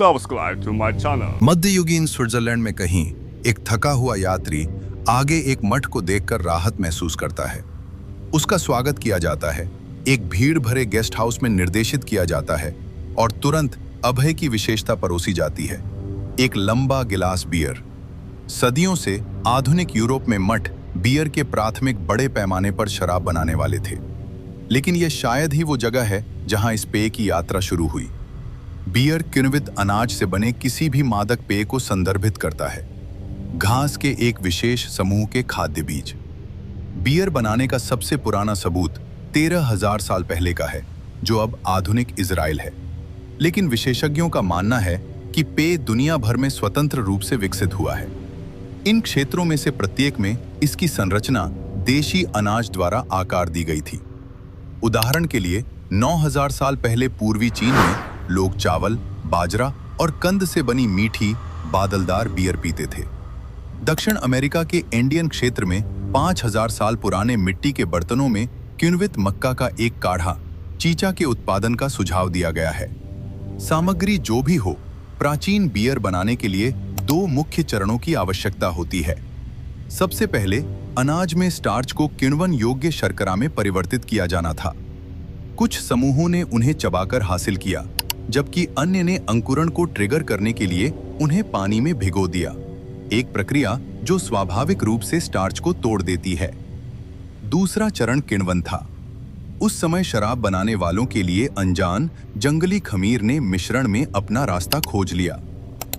subscribe to my channel. मध्ययुगीन Switzerland में कहीं एक थका हुआ यात्री आगे एक मठ को देखकर राहत महसूस करता है। उसका स्वागत किया जाता है, एक भीड़ भरे गेस्ट हाउस में निर्देशित किया जाता है और तुरंत अभय की विशेषता परोसी जाती है, एक लंबा गिलास बियर। सदियों से आधुनिक यूरोप में मठ बियर के प्राथमिक बड़े पैमाने पर शराब बनाने वाले थे, लेकिन यह शायद ही वो जगह है जहां इस पेय की यात्रा शुरू हुई। बियर किण्वित अनाज से बने किसी भी मादक पेय को संदर्भित करता है, घास के एक विशेष समूह के खाद्य बीज। बियर बनाने का सबसे पुराना सबूत 13,000 साल पहले का है, जो अब आधुनिक इजराइल है। लेकिन विशेषज्ञों का मानना है कि पेय दुनिया भर में स्वतंत्र रूप से विकसित हुआ है। इन क्षेत्रों में से प्रत्येक में इसकी संरचना देशी अनाज द्वारा आकार दी गई थी। उदाहरण के लिए 9,000 साल पहले पूर्वी चीन में लोग चावल, बाजरा और कंद से बनी मीठी, बादलदार बियर पीते थे। दक्षिण अमेरिका के एंडियन क्षेत्र में 5,000 साल पुराने मिट्टी के बर्तनों में किण्वित मक्का का एक काढ़ा चीचा के उत्पादन का सुझाव दिया गया है। सामग्री जो भी हो, प्राचीन बियर बनाने के लिए 2 मुख्य चरणों की आवश्यकता होती है। सबसे पहले अनाज में स्टार्च को किण्वन योग्य शर्करा में परिवर्तित किया जाना था। कुछ समूहों ने उन्हें चबाकर हासिल किया, जबकि अन्य ने अंकुरण को ट्रिगर करने के लिए उन्हें पानी में भिगो दिया, एक प्रक्रिया जो स्वाभाविक रूप से स्टार्च को तोड़ देती है। दूसरा चरण किण्वन था। उस समय शराब बनाने वालों के लिए अनजान जंगली खमीर ने मिश्रण में अपना रास्ता खोज लिया।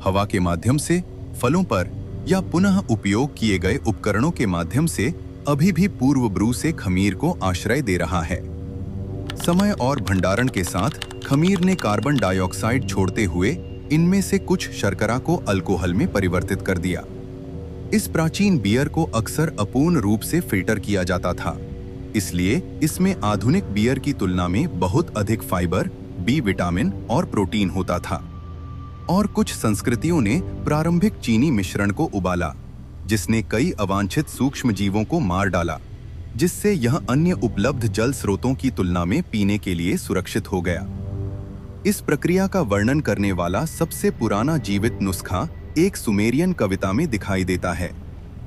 हवा के माध्यम से, फलों पर या पुनः उपयोग किए गए उपकरणों के माध्यम से अभी भी पूर्व ब्रू से खमीर को आश्रय दे रहा है। समय और भंडारण के साथ खमीर ने कार्बन डाइऑक्साइड छोड़ते हुए इनमें से कुछ शर्करा को अल्कोहल में परिवर्तित कर दिया। इस प्राचीन बियर को अक्सर अपूर्ण रूप से फिल्टर किया जाता था, इसलिए इसमें आधुनिक बियर की तुलना में बहुत अधिक फाइबर, बी विटामिन और प्रोटीन होता था। और कुछ संस्कृतियों ने प्रारंभिक चीनी मिश्रण को उबाला, जिसने कई अवांछित सूक्ष्म जीवों को मार डाला, जिससे यह अन्य उपलब्ध जल स्रोतों की तुलना में पीने के लिए सुरक्षित हो गया। इस प्रक्रिया का वर्णन करने वाला सबसे पुराना जीवित नुस्खा एक सुमेरियन कविता में दिखाई देता है,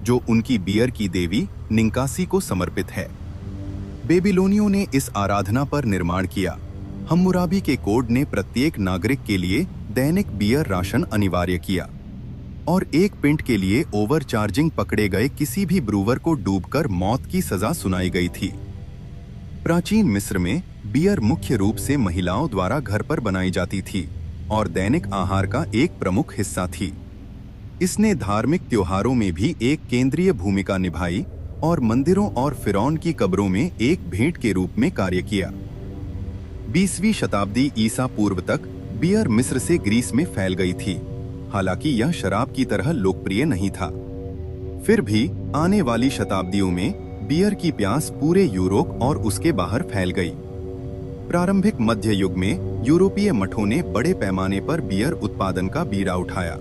जो उनकी बियर की देवी निंकासी को समर्पित है। बेबीलोनियों ने इस आराधना पर निर्माण किया। हम्मुराबी के कोड ने प्रत्येक नागरिक के लिए दैनिक बियर राशन अनिवार्य किया, और एक पिंट के लिए ओवरचार्जिंग पकड़े गए किसी भी ब्रूवर को डूबकर मौत की सजा सुनाई गई थी। प्राचीन मिस्र में बियर मुख्य रूप से महिलाओं द्वारा घर पर बनाई जाती थी और दैनिक आहार का एक प्रमुख हिस्सा थी। इसने धार्मिक त्योहारों में भी एक केंद्रीय भूमिका निभाई और मंदिरों और फिरौन की कब्रों में एक भेंट के रूप में कार्य किया। 20वीं शताब्दी ईसा पूर्व तक बियर मिस्र से ग्रीस में फैल गई थी, हालांकि यह शराब की तरह लोकप्रिय नहीं था। फिर भी आने वाली शताब्दियों में बियर की प्यास पूरे यूरोप और उसके बाहर फैल गई। प्रारंभिक मध्य युग में यूरोपीय मठों ने बड़े पैमाने पर बियर उत्पादन का बीड़ा उठाया,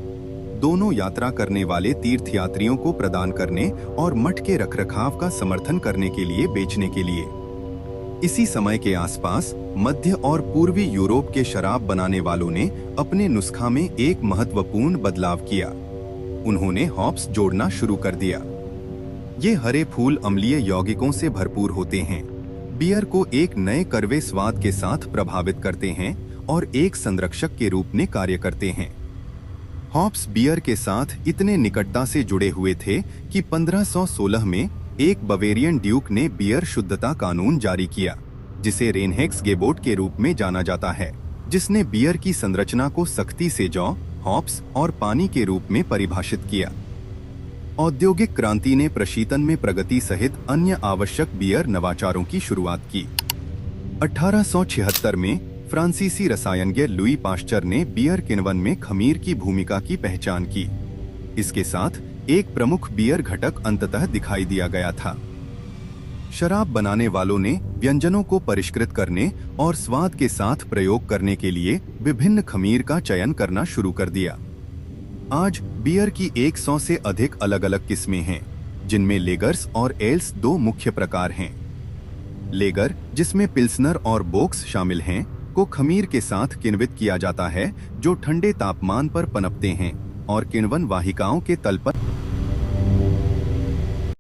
दोनों यात्रा करने वाले तीर्थयात्रियों को प्रदान करने और मठ के रखरखाव का समर्थन करने के लिए बेचने के लिए। इसी समय के आसपास मध्य और पूर्वी यूरोप के शराब बनाने वालों ने अपने नुस्खा में एक महत्वपूर्ण बदलाव किया। उन्होंने हॉप्स जोड़ना शुरू कर दिया। ये हरे फूल अम्लीय यौगिकों से भरपूर होते हैं, बियर को एक नए कड़वे स्वाद के साथ प्रभावित करते हैं और एक संरक्षक के रूप में कार्य करते हैं। हॉप्स बियर के साथ इतने निकटता से जुड़े हुए थे कि 1516 में एक बवेरियन ड्यूक ने बियर शुद्धता कानून जारी किया, जिसे रेनहेक्स-गेबोट के रूप में जाना जाता है, जिसने बियर की संरचना को सख्ती से जौ, हॉप्स और पानी के रूप में परिभाषित किया। औद्योगिक क्रांति ने प्रशीतन में प्रगति सहित अन्य आवश्यक बियर नवाचारों की शुरुआत की। 1876 में फ्रांसीसी रसायनज्ञ लुई पाश्चर ने बियर किण्वन में खमीर की भूमिका की पहचान की। इसके साथ एक प्रमुख बियर घटक अंततः दिखाई दिया गया था। शराब बनाने वालों ने व्यंजनों को परिष्कृत करने और स्वाद के साथ प्रयोग करने के लिए विभिन्न खमीर का चयन करना शुरू कर दिया। आज बियर की 100 से अधिक अलग-अलग किस्में हैं, जिनमें लेगर्स और एल्स 2 मुख्य प्रकार हैं। लेगर, जिसमें पिल्सनर और बोक्स शामिल हैं, को खमीर के साथ किण्वित किया जाता है जो ठंडे तापमान पर पनपते हैं और किण्वन वाहिकाओं के तल पर